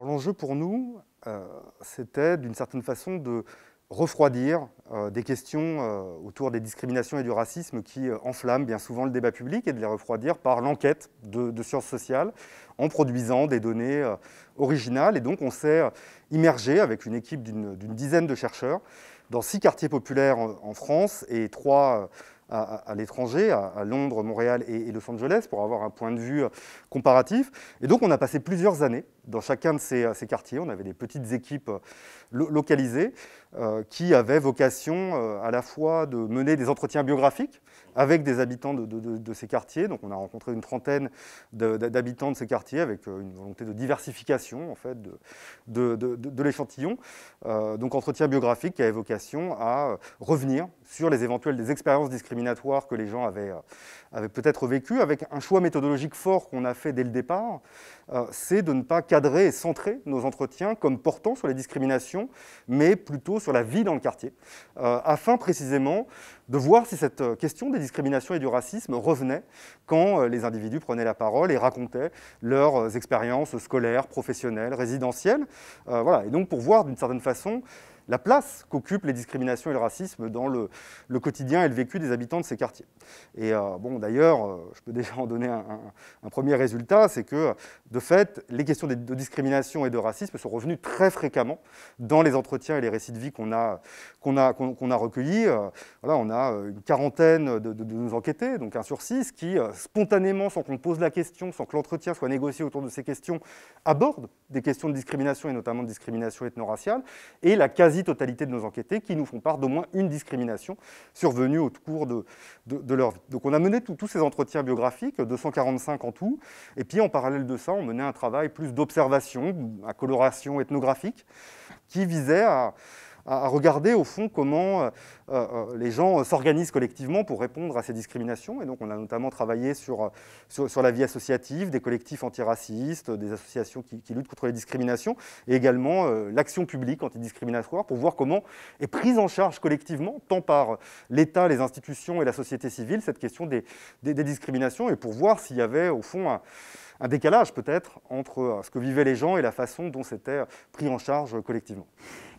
L'enjeu pour nous, c'était d'une certaine façon de refroidir des questions autour des discriminations et du racisme qui enflamment bien souvent le débat public et de les refroidir par l'enquête de sciences sociales en produisant des données originales. Et donc on s'est immergé avec une équipe d'une dizaine de chercheurs dans 6 quartiers populaires en France et 3 à l'étranger, à Londres, Montréal et Los Angeles, pour avoir un point de vue comparatif. Et donc on a passé plusieurs années dans chacun de ces quartiers. On avait des petites équipes localisées qui avaient vocation à la fois de mener des entretiens biographiques avec des habitants de ces quartiers. Donc on a rencontré une trentaine d'habitants de ces quartiers avec une volonté de diversification en fait, de l'échantillon. Donc entretien biographique qui avait vocation à revenir sur les éventuelles des expériences discriminatoires que les gens avaient peut-être vécues, avec un choix méthodologique fort qu'on a fait dès le départ, c'est de ne pas cadrer et centrer nos entretiens comme portant sur les discriminations, mais plutôt sur la vie dans le quartier, afin précisément de voir si cette question des discriminations et du racisme revenait quand les individus prenaient la parole et racontaient leurs expériences scolaires, professionnelles, résidentielles. Voilà. Et donc pour voir d'une certaine façon la place qu'occupent les discriminations et le racisme dans le quotidien et le vécu des habitants de ces quartiers. Et bon, d'ailleurs, je peux déjà en donner un premier résultat, c'est que, de fait, les questions de discrimination et de racisme sont revenues très fréquemment dans les entretiens et les récits de vie qu'on a recueillis. Voilà, on a une quarantaine de nos enquêtés, donc 1 sur 6, qui, spontanément, sans qu'on pose la question, sans que l'entretien soit négocié autour de ces questions, abordent des questions de discrimination et notamment de discrimination ethno-raciale, et la quasi-totalité de nos enquêtés qui nous font part d'au moins une discrimination survenue au cours de leur vie. Donc on a mené tous ces entretiens biographiques, 245 en tout, et puis en parallèle de ça, on menait un travail plus d'observation, à coloration ethnographique, qui visait à regarder au fond comment les gens s'organisent collectivement pour répondre à ces discriminations. Et donc on a notamment travaillé sur la vie associative, des collectifs antiracistes, des associations qui luttent contre les discriminations, et également l'action publique antidiscriminatoire pour voir comment est prise en charge collectivement, tant par l'État, les institutions et la société civile, cette question des discriminations, et pour voir s'il y avait au fond un décalage peut-être entre ce que vivaient les gens et la façon dont c'était pris en charge collectivement.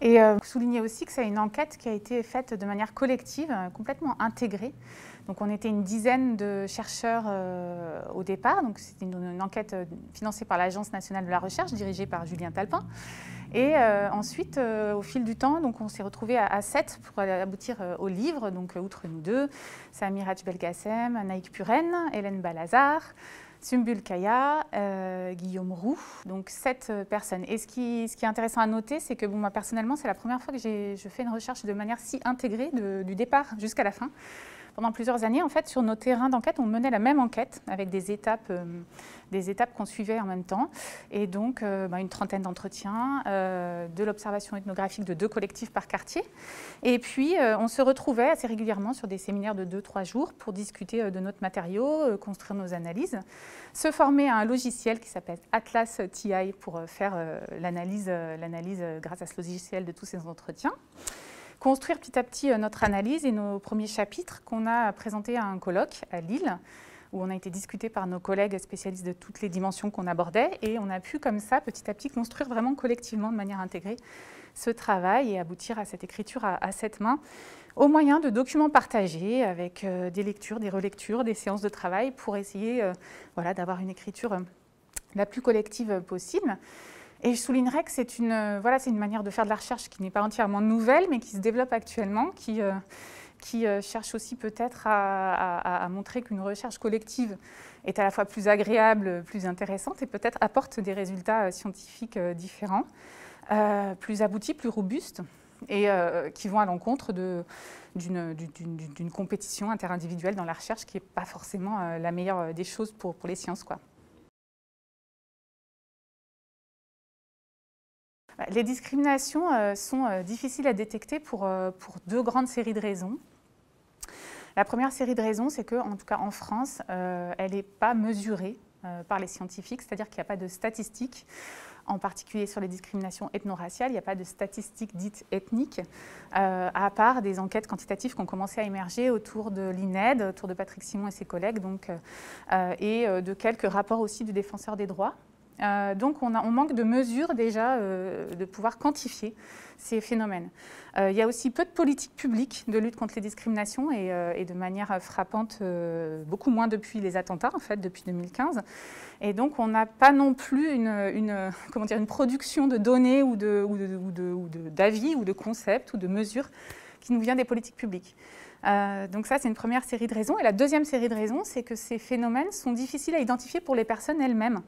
Et souligner aussi que c'est une enquête qui a été faite de manière collective, complètement intégrée. Donc on était une dizaine de chercheurs au départ, donc c'était une enquête financée par l'Agence nationale de la recherche, dirigée par Julien Talpin. Et ensuite, au fil du temps, donc on s'est retrouvés à 7 pour aboutir au livre. Donc outre nous deux, Samiraj Belkacem, Naïk Puren, Hélène Balazar, Sümbül Kaya, Guillaume Roux, donc 7 personnes. Et ce qui est intéressant à noter, c'est que bon, moi personnellement, c'est la première fois que je fais une recherche de manière si intégrée du départ jusqu'à la fin. Pendant plusieurs années, en fait, sur nos terrains d'enquête, on menait la même enquête avec des étapes qu'on suivait en même temps. Et donc, une trentaine d'entretiens, de l'observation ethnographique de 2 collectifs par quartier. Et puis, on se retrouvait assez régulièrement sur des séminaires de 2-3 jours pour discuter de notre matériau, construire nos analyses, se former à un logiciel qui s'appelle Atlas TI pour faire l'analyse grâce à ce logiciel de tous ces entretiens. Construire petit à petit notre analyse et nos premiers chapitres qu'on a présentés à un colloque à Lille, où on a été discuté par nos collègues spécialistes de toutes les dimensions qu'on abordait, et on a pu comme ça, petit à petit, construire vraiment collectivement, de manière intégrée, ce travail et aboutir à cette écriture à 7 mains, au moyen de documents partagés avec des lectures, des relectures, des séances de travail, pour essayer d'avoir une écriture la plus collective possible. Et je soulignerais que c'est une manière de faire de la recherche qui n'est pas entièrement nouvelle, mais qui se développe actuellement, qui cherche aussi peut-être à montrer qu'une recherche collective est à la fois plus agréable, plus intéressante, et peut-être apporte des résultats scientifiques différents, plus aboutis, plus robustes, et qui vont à l'encontre d'une compétition interindividuelle dans la recherche qui n'est pas forcément la meilleure des choses pour les sciences, quoi. Les discriminations sont difficiles à détecter pour 2 grandes séries de raisons. La première série de raisons, c'est qu'en tout cas en France, elle n'est pas mesurée par les scientifiques, c'est-à-dire qu'il n'y a pas de statistiques, en particulier sur les discriminations ethno-raciales, il n'y a pas de statistiques dites ethniques, à part des enquêtes quantitatives qui ont commencé à émerger autour de l'INED, autour de Patrick Simon et ses collègues, et de quelques rapports aussi du Défenseur des droits. Donc on manque de mesures déjà de pouvoir quantifier ces phénomènes. Il y a aussi peu de politiques publiques de lutte contre les discriminations et de manière frappante, beaucoup moins depuis les attentats, en fait, depuis 2015. Et donc on n'a pas non plus une production de données ou d'avis ou de concepts ou de mesures qui nous vient des politiques publiques. Donc ça, c'est une première série de raisons. Et la deuxième série de raisons, c'est que ces phénomènes sont difficiles à identifier pour les personnes elles-mêmes.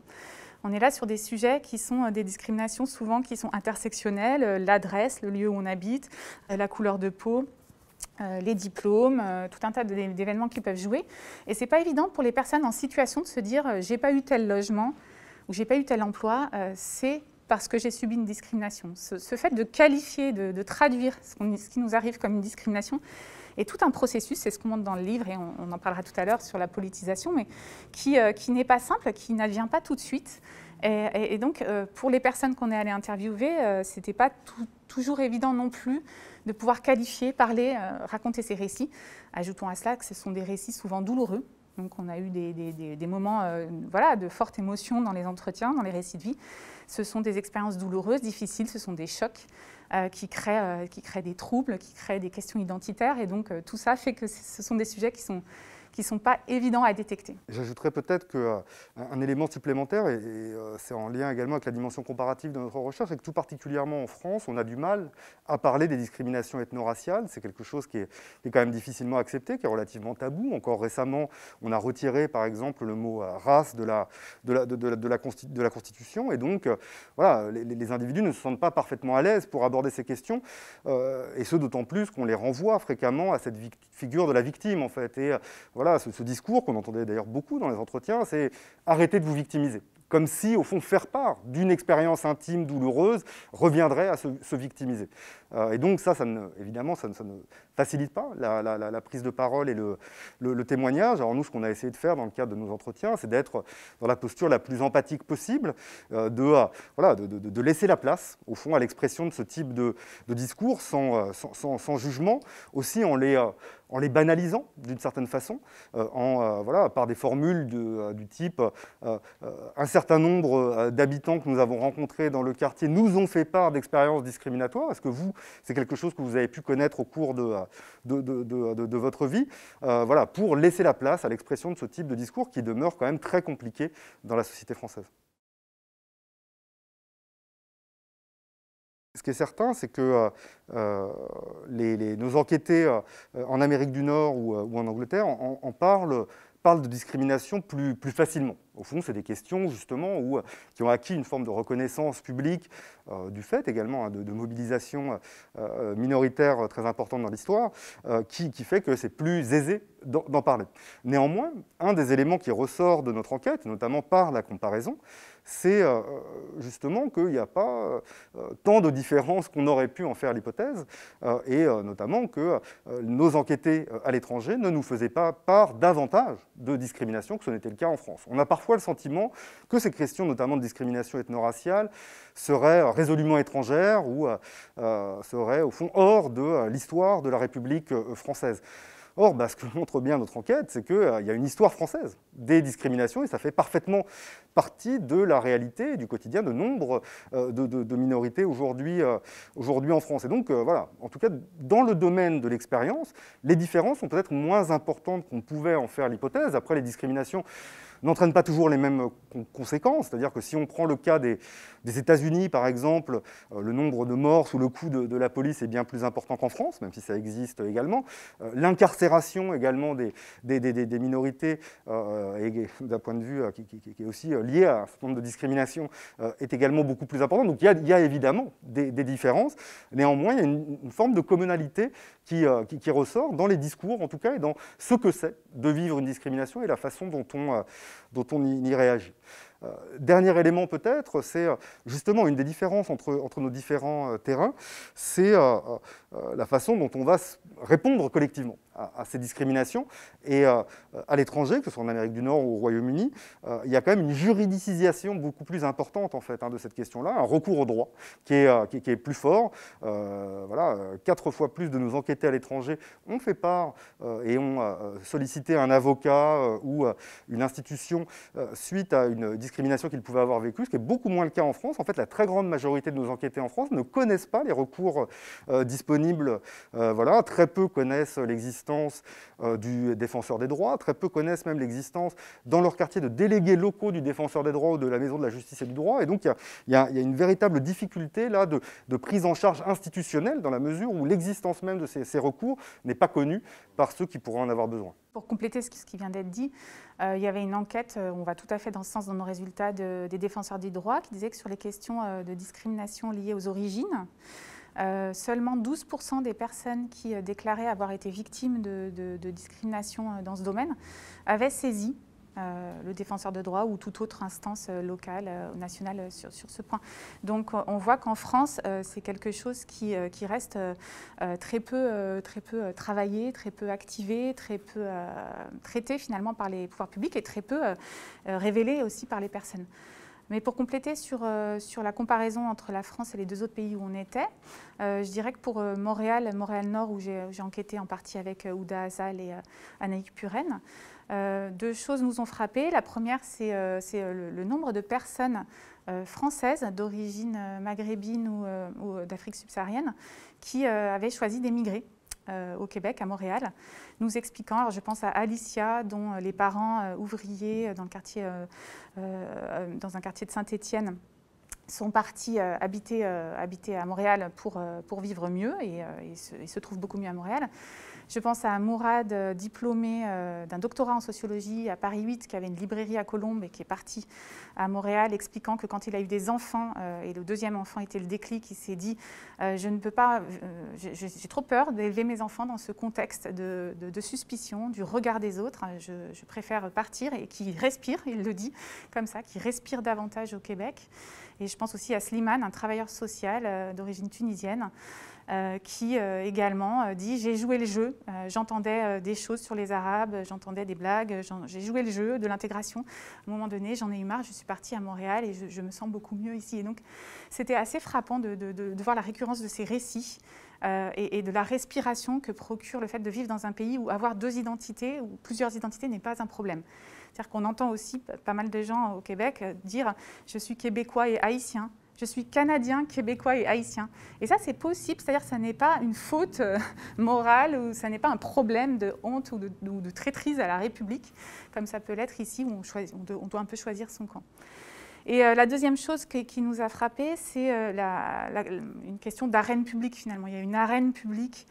On est là sur des sujets qui sont des discriminations souvent qui sont intersectionnelles, l'adresse, le lieu où on habite, la couleur de peau, les diplômes, tout un tas d'événements qui peuvent jouer. Et ce n'est pas évident pour les personnes en situation de se dire « j'ai pas eu tel logement » ou « j'ai pas eu tel emploi », c'est parce que j'ai subi une discrimination. Ce fait de qualifier, de traduire ce qui nous arrive comme une discrimination est tout un processus, c'est ce qu'on montre dans le livre, et on en parlera tout à l'heure sur la politisation, mais qui n'est pas simple, qui n'advient pas tout de suite. Et donc, pour les personnes qu'on est allé interviewer, ce n'était pas toujours évident non plus de pouvoir qualifier, parler, raconter ces récits. Ajoutons à cela que ce sont des récits souvent douloureux. Donc, on a eu des moments de forte émotion dans les entretiens, dans les récits de vie. Ce sont des expériences douloureuses, difficiles, ce sont des chocs qui créent des troubles, qui créent des questions identitaires. Et donc, tout ça fait que ce sont des sujets qui sont pas évidents à détecter. J'ajouterais peut-être qu'un élément supplémentaire, et c'est en lien également avec la dimension comparative de notre recherche, c'est que tout particulièrement en France, on a du mal à parler des discriminations ethno-raciales. C'est quelque chose qui est quand même difficilement accepté, qui est relativement tabou. Encore récemment, on a retiré par exemple le mot race de la Constitution, et donc voilà, les individus ne se sentent pas parfaitement à l'aise pour aborder ces questions, et ce d'autant plus qu'on les renvoie fréquemment à cette figure de la victime en fait. Et voilà, ce discours qu'on entendait d'ailleurs beaucoup dans les entretiens, c'est « arrêtez de vous victimiser ». Comme si, au fond, faire part d'une expérience intime, douloureuse, reviendrait à se victimiser. Et donc ça évidemment, ça ne facilite pas la prise de parole et le témoignage. Alors nous, ce qu'on a essayé de faire dans le cadre de nos entretiens, c'est d'être dans la posture la plus empathique possible, de laisser la place, au fond, à l'expression de ce type de discours sans jugement, aussi en les banalisant d'une certaine façon, par des formules du type un certain nombre d'habitants que nous avons rencontrés dans le quartier nous ont fait part d'expériences discriminatoires. Est-ce que c'est quelque chose que vous avez pu connaître au cours de votre vie, pour laisser la place à l'expression de ce type de discours qui demeure quand même très compliqué dans la société française. Ce qui est certain, c'est que nos enquêtés en Amérique du Nord ou en Angleterre en parlent de discrimination plus facilement. Au fond, c'est des questions justement qui ont acquis une forme de reconnaissance publique du fait également de mobilisation minoritaire très importante dans l'histoire, qui fait que c'est plus aisé d'en parler. Néanmoins, un des éléments qui ressort de notre enquête, notamment par la comparaison, c'est justement qu'il n'y a pas tant de différences qu'on aurait pu en faire l'hypothèse, et notamment que nos enquêtés à l'étranger ne nous faisaient pas part davantage de discrimination que ce n'était le cas en France. On a parfois le sentiment que ces questions, notamment de discrimination ethno-raciale, seraient résolument étrangères ou seraient au fond hors de l'histoire de la République française. Or, ce que montre bien notre enquête, c'est qu'il y a une histoire française des discriminations et ça fait parfaitement partie de la réalité et du quotidien de nombre de minorités aujourd'hui en France. Et donc, en tout cas, dans le domaine de l'expérience, les différences sont peut-être moins importantes qu'on pouvait en faire l'hypothèse. Après, les discriminations n'entraînent pas toujours les mêmes conséquences. C'est-à-dire que si on prend le cas des États-Unis, par exemple, le nombre de morts sous le coup de la police est bien plus important qu'en France, même si ça existe également. L'incarcération également des minorités, d'un point de vue qui est aussi lié à un certain nombre de discriminations, est également beaucoup plus important. Donc il y a évidemment des différences. Néanmoins, il y a une forme de communalité qui ressort dans les discours, en tout cas, et dans ce que c'est de vivre une discrimination et la façon dont on y réagit. Dernier élément peut-être, c'est justement une des différences entre nos différents terrains, c'est la façon dont on va répondre collectivement à ces discriminations. Et à l'étranger, que ce soit en Amérique du Nord ou au Royaume-Uni, il y a quand même une juridicisation beaucoup plus importante en fait, de cette question-là, un recours au droit qui est plus fort. 4 fois plus de nos enquêtés à l'étranger ont fait part et ont sollicité un avocat ou une institution suite à une discrimination qu'ils pouvaient avoir vécues, ce qui est beaucoup moins le cas en France. En fait, la très grande majorité de nos enquêtés en France ne connaissent pas les recours disponibles. Voilà. Très peu connaissent l'existence du défenseur des droits, très peu connaissent même l'existence dans leur quartier de délégués locaux du défenseur des droits ou de la maison de la justice et du droit. Et donc, il y a une véritable difficulté là, de prise en charge institutionnelle dans la mesure où l'existence même de ces recours n'est pas connue par ceux qui pourraient en avoir besoin. Pour compléter ce qui vient d'être dit, il y avait une enquête, on va tout à fait dans ce sens dans nos résultats des défenseurs des droits, qui disait que sur les questions de discrimination liées aux origines, seulement 12% des personnes qui déclaraient avoir été victimes de discrimination dans ce domaine avaient saisi le défenseur de droit ou toute autre instance locale ou nationale sur ce point. Donc on voit qu'en France, c'est quelque chose qui reste très peu travaillé, très peu activé, très peu traité finalement par les pouvoirs publics et très peu révélé aussi par les personnes. Mais pour compléter sur la comparaison entre la France et les deux autres pays où on était, je dirais que pour Montréal-Nord, où j'ai enquêté en partie avec Ouda Azal et Anaïk Puren, deux choses nous ont frappé. La première, c'est le nombre de personnes françaises d'origine maghrébine ou d'Afrique subsaharienne qui avaient choisi d'émigrer au Québec, à Montréal, nous expliquant, alors je pense à Alicia, dont les parents ouvriers dans un quartier de Saint-Étienne sont partis habiter à Montréal pour vivre mieux et se trouvent beaucoup mieux à Montréal. Je pense à Mourad, diplômé d'un doctorat en sociologie à Paris 8, qui avait une librairie à Colombes et qui est parti à Montréal, expliquant que quand il a eu des enfants, et le deuxième enfant était le déclic, il s'est dit je ne peux pas, j'ai trop peur d'élever mes enfants dans ce contexte de suspicion, du regard des autres, je préfère partir, et qui respire, il le dit comme ça, qui respire davantage au Québec. Et je pense aussi à Slimane, un travailleur social d'origine tunisienne, qui également dit « j'ai joué le jeu, j'entendais des choses sur les Arabes, j'entendais des blagues, j'ai joué le jeu de l'intégration. À un moment donné, j'en ai eu marre, je suis partie à Montréal et je me sens beaucoup mieux ici. » Et donc, c'était assez frappant de voir la récurrence de ces récits et de la respiration que procure le fait de vivre dans un pays où avoir deux identités ou plusieurs identités n'est pas un problème. C'est-à-dire qu'on entend aussi pas mal de gens au Québec dire « je suis québécois et haïtien ». Je suis canadien, québécois et haïtien. Et ça, c'est possible, c'est-à-dire que ça n'est pas une faute morale ou ça n'est pas un problème de honte ou de traîtrise à la République, comme ça peut l'être ici où on doit un peu choisir son camp. Et la deuxième chose qui nous a frappé, c'est une question d'arène publique finalement. Il y a une arène publique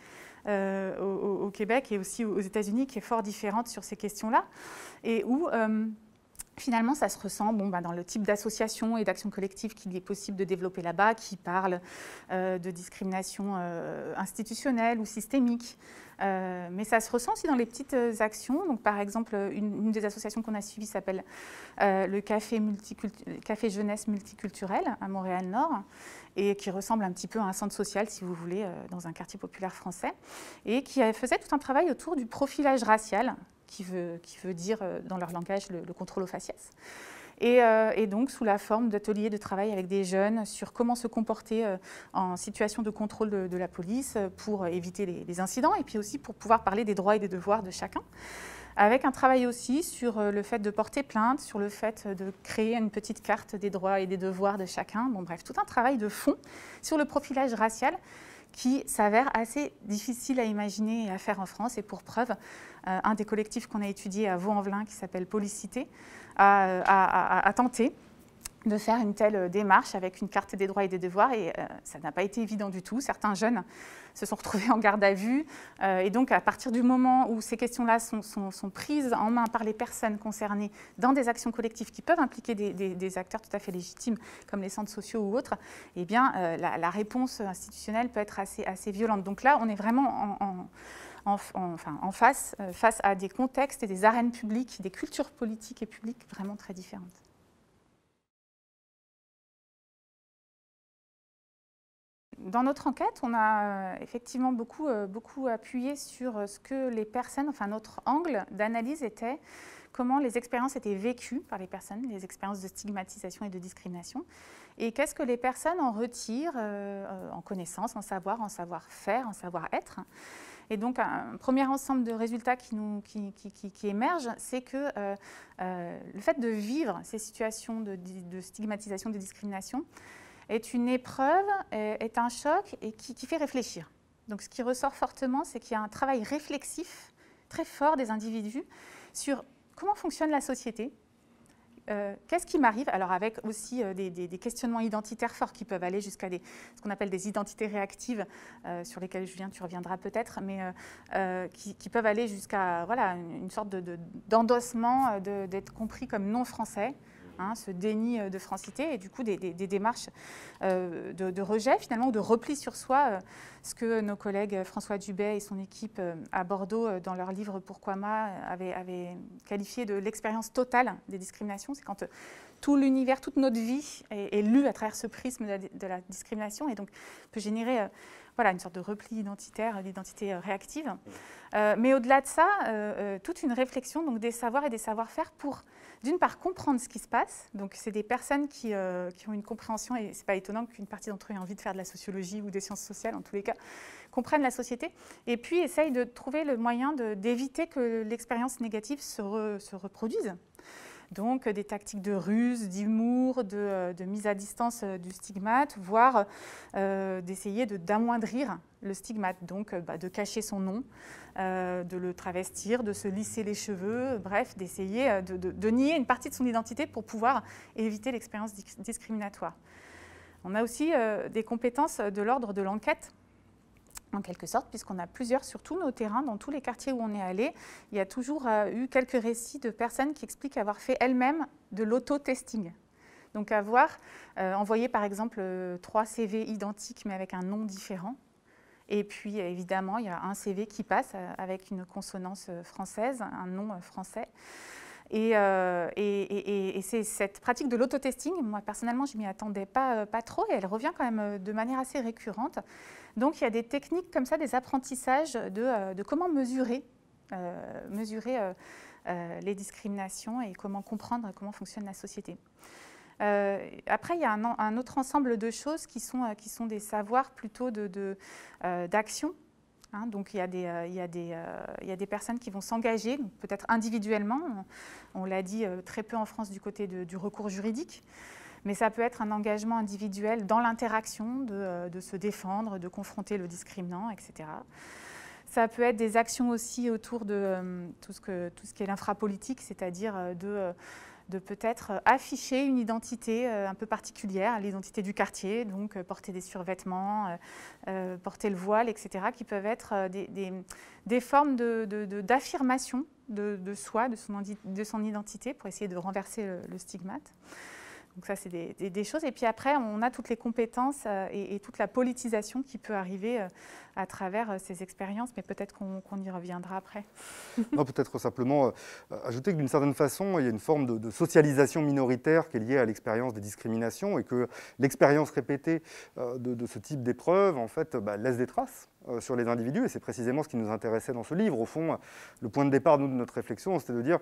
au Québec et aussi aux États-Unis qui est fort différente sur ces questions-là et où finalement, ça se ressent dans le type d'association et d'action collective qu'il est possible de développer là-bas, qui parle de discrimination institutionnelle ou systémique. Mais ça se ressent aussi dans les petites actions. Donc, par exemple, une des associations qu'on a suivies s'appelle le Café Jeunesse Multiculturel à Montréal-Nord, et qui ressemble un petit peu à un centre social, si vous voulez, dans un quartier populaire français, et qui faisait tout un travail autour du profilage racial, qui veut dire dans leur langage le contrôle au faciès. Et donc sous la forme d'ateliers de travail avec des jeunes sur comment se comporter en situation de contrôle de la police pour éviter les incidents et puis aussi pour pouvoir parler des droits et des devoirs de chacun. Avec un travail aussi sur le fait de porter plainte, sur le fait de créer une petite carte des droits et des devoirs de chacun. Bon, bref, tout un travail de fond sur le profilage racial qui s'avère assez difficile à imaginer et à faire en France. Et pour preuve, un des collectifs qu'on a étudié à Vaux-en-Velin, qui s'appelle Policité, a tenté de faire une telle démarche avec une carte des droits et des devoirs. Et ça n'a pas été évident du tout. Certains jeunes se sont retrouvés en garde à vue. Et donc, à partir du moment où ces questions-là sont prises en main par les personnes concernées dans des actions collectives qui peuvent impliquer des acteurs tout à fait légitimes, comme les centres sociaux ou autres, eh bien, la réponse institutionnelle peut être assez violente. Donc là, on est vraiment face à des contextes et des arènes publiques, des cultures politiques et publiques vraiment très différentes. Dans notre enquête, on a effectivement beaucoup appuyé sur ce que les personnes, enfin notre angle d'analyse était comment les expériences étaient vécues par les personnes, les expériences de stigmatisation et de discrimination, et qu'est-ce que les personnes en retirent en connaissance, en savoir-faire, en savoir-être. Et donc, un premier ensemble de résultats qui émergent, c'est que le fait de vivre ces situations de stigmatisation, de discrimination, est une épreuve, est un choc et qui fait réfléchir. Donc, ce qui ressort fortement, c'est qu'il y a un travail réflexif très fort des individus sur comment fonctionne la société, qu'est-ce qui m'arrive, alors avec aussi des questionnements identitaires forts qui peuvent aller jusqu'à ce qu'on appelle des identités réactives, sur lesquelles Julien, tu reviendras peut-être, mais qui peuvent aller jusqu'à voilà, une sorte d'endossement, d'être compris comme non français. Ce déni de francité et du coup des démarches de rejet finalement ou de repli sur soi, ce que nos collègues François Dubet et son équipe à Bordeaux dans leur livre Pourquoi moi avaient qualifié de l'expérience totale des discriminations. C'est quand tout l'univers, toute notre vie est lu à travers ce prisme de la discrimination et donc peut générer voilà, une sorte de repli identitaire, d'identité réactive. Mais au-delà de ça, toute une réflexion donc, des savoirs et des savoir-faire pour, d'une part, comprendre ce qui se passe. Donc, c'est des personnes qui ont une compréhension, et ce n'est pas étonnant qu'une partie d'entre eux ait envie de faire de la sociologie ou des sciences sociales, en tous les cas, comprennent la société, et puis essayent de trouver le moyen d'éviter que l'expérience négative se reproduise. Donc des tactiques de ruse, d'humour, de mise à distance du stigmate, voire d'essayer d'amoindrir le stigmate, donc de cacher son nom, de le travestir, de se lisser les cheveux, bref, d'essayer de nier une partie de son identité pour pouvoir éviter l'expérience discriminatoire. On a aussi des compétences de l'ordre de l'enquête, en quelque sorte, puisqu'on a plusieurs, sur tous nos terrains, dans tous les quartiers où on est allé, il y a toujours eu quelques récits de personnes qui expliquent avoir fait elles-mêmes de l'auto-testing. Donc avoir envoyé par exemple 3 CV identiques mais avec un nom différent. Et puis évidemment, il y a un CV qui passe avec une consonance française, un nom français. Et c'est cette pratique de l'autotesting, moi personnellement je ne m'y attendais pas trop et elle revient quand même de manière assez récurrente. Donc il y a des techniques comme ça, des apprentissages de comment mesurer les discriminations et comment comprendre comment fonctionne la société. Après, il y a un autre ensemble de choses qui sont des savoirs plutôt d'action. Donc il y a des personnes qui vont s'engager, peut-être individuellement, on l'a dit très peu en France du côté du recours juridique, mais ça peut être un engagement individuel dans l'interaction, de se défendre, de confronter le discriminant, etc. Ça peut être des actions aussi autour de tout ce qui est l'infrapolitique, c'est-à-dire de peut-être afficher une identité un peu particulière, l'identité du quartier, donc porter des survêtements, porter le voile, etc., qui peuvent être des formes d'affirmation de soi, de son identité, pour essayer de renverser le stigmate. Donc ça, c'est des choses. Et puis après, on a toutes les compétences et toute la politisation qui peut arriver à travers ces expériences, mais peut-être qu'on y reviendra après. Non, peut-être simplement ajouter que d'une certaine façon, il y a une forme de socialisation minoritaire qui est liée à l'expérience des discriminations et que l'expérience répétée de ce type d'épreuve, en fait, laisse des traces sur les individus. Et c'est précisément ce qui nous intéressait dans ce livre. Au fond, le point de départ de notre réflexion, c'était de dire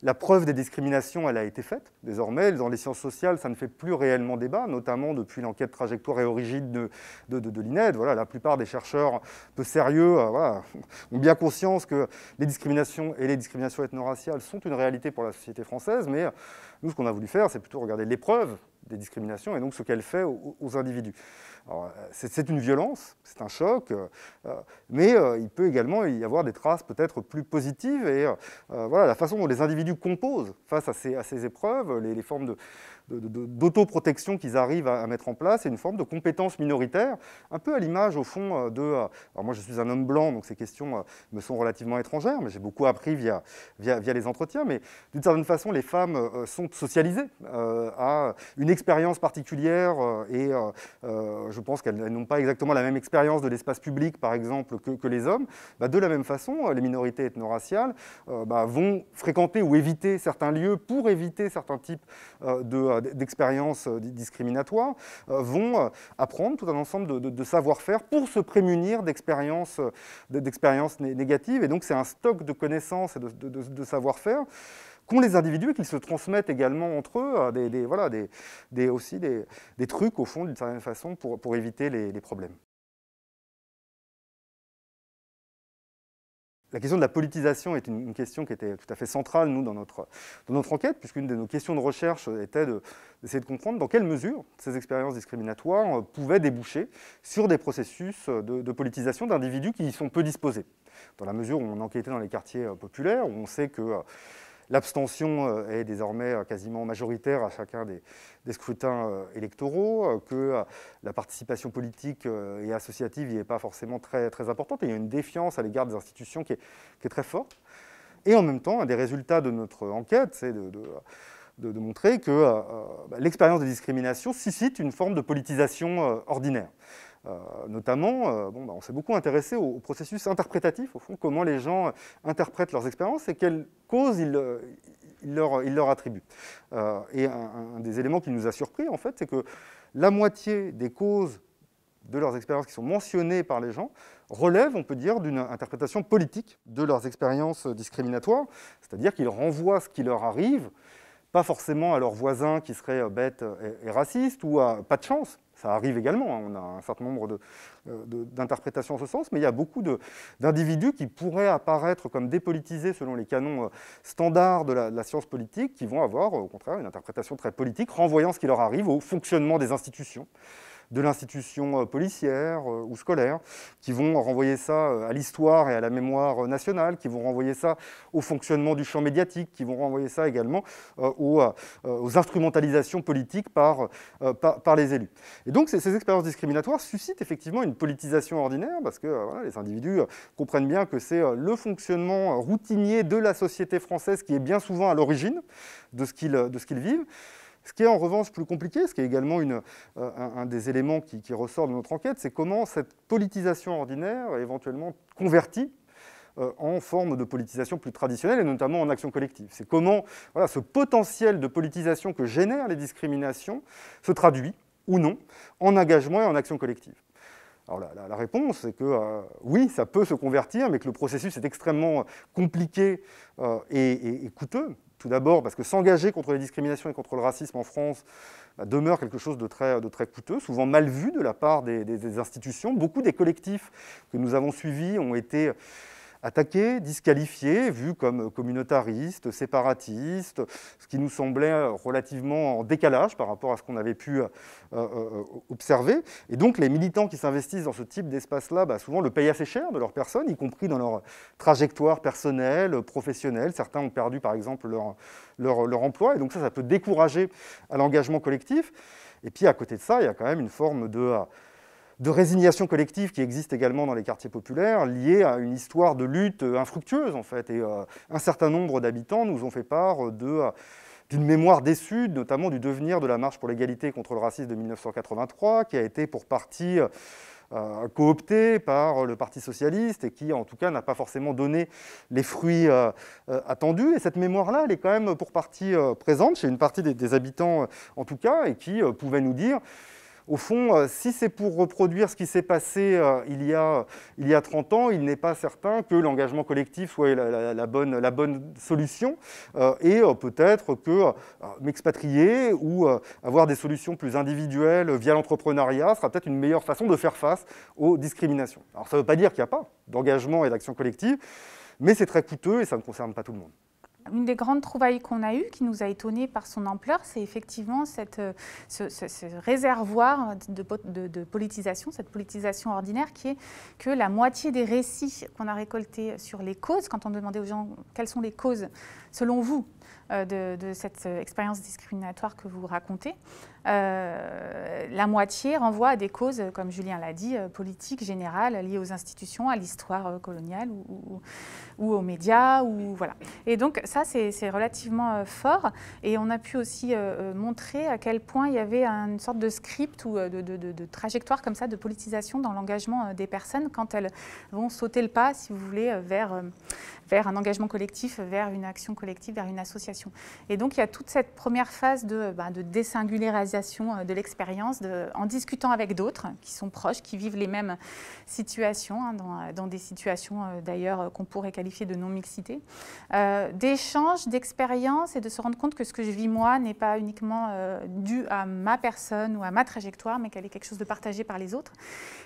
la preuve des discriminations, elle a été faite. Désormais, dans les sciences sociales, ça ne fait plus réellement débat, notamment depuis l'enquête trajectoire et origine de l'INED. Voilà, la plupart des chercheurs peu sérieux ont bien conscience que les discriminations et les discriminations ethno-raciales sont une réalité pour la société française, mais nous, ce qu'on a voulu faire, c'est plutôt regarder l'épreuve des discriminations et donc ce qu'elle fait aux individus. C'est une violence, c'est un choc, mais il peut également y avoir des traces peut-être plus positives et voilà, la façon dont les individus composent face à ces épreuves, les formes d'autoprotection qu'ils arrivent à mettre en place, et une forme de compétence minoritaire, un peu à l'image au fond alors moi je suis un homme blanc, donc ces questions me sont relativement étrangères, mais j'ai beaucoup appris via les entretiens, mais d'une certaine façon les femmes sont socialisées à une expérience particulière et je pense qu'elles n'ont pas exactement la même expérience de l'espace public par exemple que les hommes. De la même façon, les minorités ethno-raciales vont fréquenter ou éviter certains lieux pour éviter certains types d'expériences discriminatoires, vont apprendre tout un ensemble de savoir-faire pour se prémunir d'expériences négatives. Et donc c'est un stock de connaissances et de savoir-faire qu'ont les individus et qu'ils se transmettent également entre eux, aussi des trucs au fond d'une certaine façon pour éviter les problèmes. la question de la politisation est une question qui était tout à fait centrale, nous, dans notre enquête, puisqu'une de nos questions de recherche était d'essayer de comprendre dans quelle mesure ces expériences discriminatoires pouvaient déboucher sur des processus de politisation d'individus qui y sont peu disposés. Dans la mesure où on enquêtait dans les quartiers populaires, où on sait que l'abstention est désormais quasiment majoritaire à chacun des scrutins électoraux, que la participation politique et associative n'y est pas forcément très, très importante, et il y a une défiance à l'égard des institutions qui est très forte. Et en même temps, un des résultats de notre enquête, c'est de montrer que l'expérience de discrimination suscite une forme de politisation ordinaire. Notamment, on s'est beaucoup intéressé au processus interprétatif, au fond, comment les gens interprètent leurs expériences et quelles causes ils leur attribuent. Et un des éléments qui nous a surpris, en fait, c'est que la moitié des causes de leurs expériences qui sont mentionnées par les gens relèvent, on peut dire, d'une interprétation politique de leurs expériences discriminatoires, c'est-à-dire qu'ils renvoient ce qui leur arrive, pas forcément à leurs voisins qui seraient bêtes et racistes, ou à pas de chance. Ça arrive également, hein. On a un certain nombre d'interprétations en ce sens, mais il y a beaucoup d'individus qui pourraient apparaître comme dépolitisés selon les canons standards de la science politique, qui vont avoir au contraire une interprétation très politique, renvoyant ce qui leur arrive au fonctionnement des institutions, de l'institution policière ou scolaire, qui vont renvoyer ça à l'histoire et à la mémoire nationale, qui vont renvoyer ça au fonctionnement du champ médiatique, qui vont renvoyer ça également aux instrumentalisations politiques par les élus. Et donc ces expériences discriminatoires suscitent effectivement une politisation ordinaire, parce que voilà, les individus comprennent bien que c'est le fonctionnement routinier de la société française qui est bien souvent à l'origine de ce qu'ils vivent. Ce qui est en revanche plus compliqué, ce qui est également un des éléments qui ressort de notre enquête, c'est comment cette politisation ordinaire est éventuellement convertie en forme de politisation plus traditionnelle, et notamment en action collective. C'est comment ce potentiel de politisation que génèrent les discriminations se traduit, ou non, en engagement et en action collective. Alors la réponse, c'est que oui, ça peut se convertir, mais que le processus est extrêmement compliqué et coûteux. Tout d'abord parce que s'engager contre les discriminations et contre le racisme en France demeure quelque chose de très coûteux, souvent mal vu de la part des institutions. Beaucoup des collectifs que nous avons suivis ont été attaqués, disqualifiés, vus comme communautaristes, séparatistes, ce qui nous semblait relativement en décalage par rapport à ce qu'on avait pu observer. Et donc les militants qui s'investissent dans ce type d'espace-là, souvent le payent assez cher de leur personne, y compris dans leur trajectoire personnelle, professionnelle. Certains ont perdu par exemple leur emploi, et donc ça peut décourager à l'engagement collectif. Et puis à côté de ça, il y a quand même une forme de résignation collective qui existe également dans les quartiers populaires, liée à une histoire de lutte infructueuse, en fait. Et un certain nombre d'habitants nous ont fait part d'une mémoire déçue, notamment du devenir de la marche pour l'égalité contre le racisme de 1983, qui a été pour partie cooptée par le Parti socialiste et qui, en tout cas, n'a pas forcément donné les fruits attendus. Et cette mémoire-là, elle est quand même pour partie présente chez une partie des habitants, en tout cas, et qui pouvait nous dire... Au fond, si c'est pour reproduire ce qui s'est passé il y a 30 ans, il n'est pas certain que l'engagement collectif soit la bonne solution. Et peut-être que m'expatrier ou avoir des solutions plus individuelles via l'entrepreneuriat sera peut-être une meilleure façon de faire face aux discriminations. Alors ça ne veut pas dire qu'il n'y a pas d'engagement et d'action collective, mais c'est très coûteux et ça ne concerne pas tout le monde. Une des grandes trouvailles qu'on a eues, qui nous a étonnés par son ampleur, c'est effectivement ce réservoir de politisation, cette politisation ordinaire qui est que la moitié des récits qu'on a récoltés sur les causes, quand on demandait aux gens quelles sont les causes, selon vous, de cette expérience discriminatoire que vous racontez, la moitié renvoie à des causes, comme Julien l'a dit, politiques, générales, liées aux institutions, à l'histoire coloniale ou aux médias. Voilà. Et donc ça, c'est relativement fort. Et on a pu aussi montrer à quel point il y avait une sorte de script ou de trajectoire comme ça, de politisation dans l'engagement des personnes quand elles vont sauter le pas, si vous voulez, vers un engagement collectif, vers une action collective, vers une association. Et donc, il y a toute cette première phase de désingularisation de l'expérience, en discutant avec d'autres qui sont proches, qui vivent les mêmes situations, dans des situations d'ailleurs qu'on pourrait qualifier qualifié de non-mixité, d'échange, d'expérience et de se rendre compte que ce que je vis moi n'est pas uniquement dû à ma personne ou à ma trajectoire, mais qu'elle est quelque chose de partagé par les autres.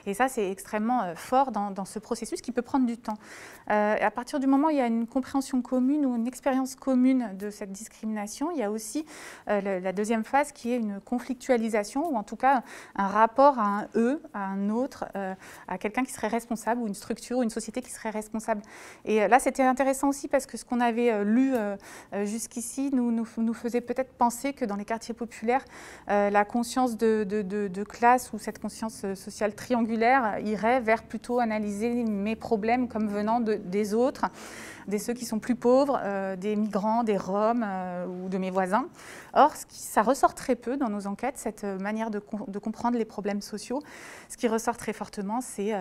Et ça, c'est extrêmement fort dans ce processus qui peut prendre du temps. À partir du moment où il y a une compréhension commune ou une expérience commune de cette discrimination, il y a aussi la deuxième phase qui est une conflictualisation ou en tout cas un rapport à un eux, à un autre, à quelqu'un qui serait responsable ou une structure ou une société qui serait responsable. Et là, c'était intéressant aussi parce que ce qu'on avait lu jusqu'ici nous faisait peut-être penser que dans les quartiers populaires, la conscience de classe ou cette conscience sociale triangulaire irait vers plutôt analyser mes problèmes comme venant des autres, de ceux qui sont plus pauvres, des migrants, des Roms ou de mes voisins. Or, ça ressort très peu dans nos enquêtes, cette manière de comprendre les problèmes sociaux. Ce qui ressort très fortement, c'est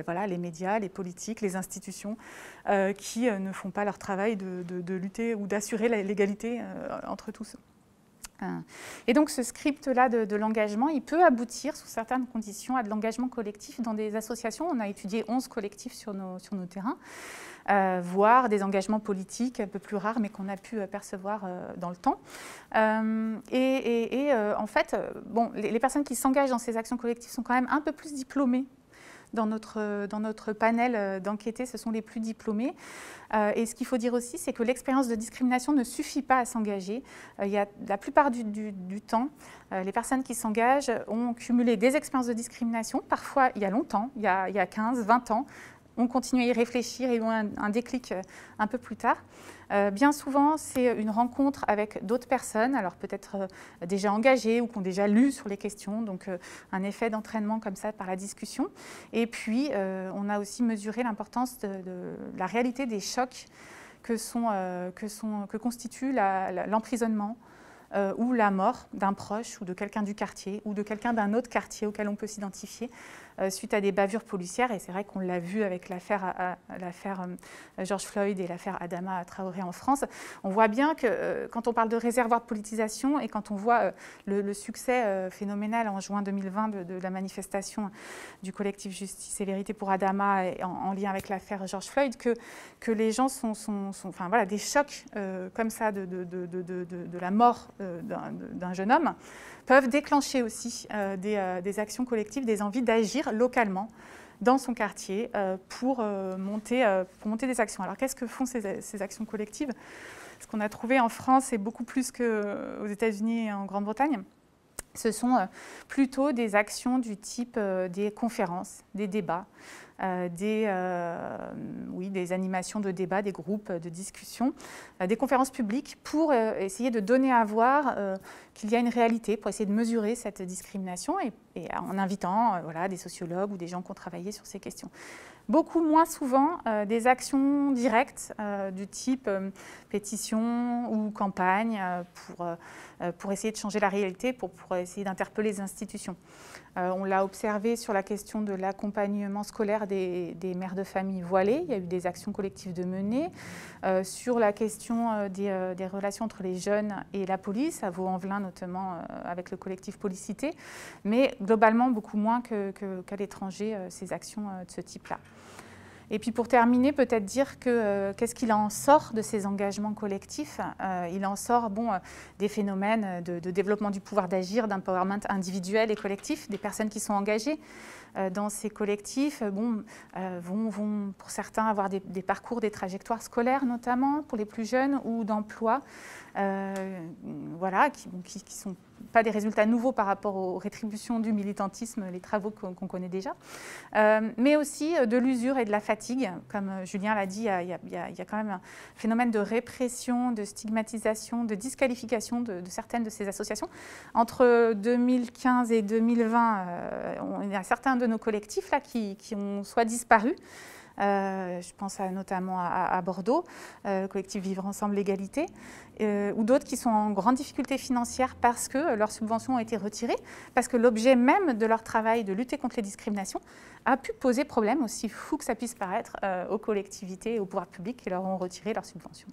voilà, les médias, les politiques, les institutions qui ne font pas leur travail de lutter ou d'assurer l'égalité entre tous. Et donc ce script-là de l'engagement, il peut aboutir sous certaines conditions à de l'engagement collectif dans des associations. On a étudié 11 collectifs sur nos terrains, voire des engagements politiques un peu plus rares, mais qu'on a pu percevoir dans le temps. En fait, bon, les personnes qui s'engagent dans ces actions collectives sont quand même un peu plus diplômées. Dans notre panel d'enquêtés, ce sont les plus diplômés. Et ce qu'il faut dire aussi, c'est que l'expérience de discrimination ne suffit pas à s'engager. La plupart du temps, les personnes qui s'engagent ont cumulé des expériences de discrimination, parfois il y a longtemps, il y a 15, 20 ans, ont continué à y réfléchir et ont un déclic un peu plus tard. Bien souvent, c'est une rencontre avec d'autres personnes, alors peut-être déjà engagées ou qui ont déjà lu sur les questions, donc un effet d'entraînement comme ça par la discussion. Et puis, on a aussi mesuré l'importance de la réalité des chocs que constitue l'emprisonnement ou la mort d'un proche ou de quelqu'un du quartier ou de quelqu'un d'un autre quartier auquel on peut s'identifier suite à des bavures policières. Et c'est vrai qu'on l'a vu avec l'affaire George Floyd et l'affaire Adama Traoré en France. On voit bien que quand on parle de réservoir de politisation et quand on voit le succès phénoménal en juin 2020 de la manifestation du collectif Justice et Vérité pour Adama en lien avec l'affaire George Floyd, que les gens enfin, voilà, des chocs comme ça de la mort d'un jeune homme peuvent déclencher aussi des actions collectives, des envies d'agir localement dans son quartier pour monter des actions. Alors qu'est-ce que font ces actions collectives? Ce qu'on a trouvé en France et beaucoup plus qu'aux États-Unis et en Grande-Bretagne, ce sont plutôt des actions du type des conférences, des débats, des animations de débats, des groupes de discussion, des conférences publiques pour essayer de donner à voir qu'il y a une réalité, pour essayer de mesurer cette discrimination et en invitant voilà, des sociologues ou des gens qui ont travaillé sur ces questions. Beaucoup moins souvent des actions directes du type pétition ou campagne pour essayer de changer la réalité, pour essayer d'interpeller les institutions. On l'a observé sur la question de l'accompagnement scolaire des mères de famille voilées. Il y a eu des actions collectives de menées. Sur la question des relations entre les jeunes et la police, à Vaux-en-Velin notamment avec le collectif Policité, mais globalement beaucoup moins qu'à l'étranger, ces actions de ce type-là. Et puis pour terminer, peut-être dire qu'est-ce qu'il en sort de ces engagements collectifs? Il en sort des phénomènes de développement du pouvoir d'agir, d'empowerment individuel et collectif, des personnes qui sont engagées dans ces collectifs vont pour certains avoir des parcours, des trajectoires scolaires notamment pour les plus jeunes ou d'emploi, voilà, qui ne sont pas des résultats nouveaux par rapport aux rétributions du militantisme, les travaux qu'on connaît déjà, mais aussi de l'usure et de la fatigue. Comme Julien l'a dit, il y a quand même un phénomène de répression, de stigmatisation, de disqualification de certaines de ces associations. Entre 2015 et 2020, il y a certains de nos collectifs là, qui ont soit disparu, je pense notamment à Bordeaux, le collectif Vivre Ensemble l'égalité, ou d'autres qui sont en grande difficulté financière parce que leurs subventions ont été retirées, parce que l'objet même de leur travail de lutter contre les discriminations a pu poser problème, aussi fou que ça puisse paraître, aux collectivités et aux pouvoirs publics qui leur ont retiré leurs subventions.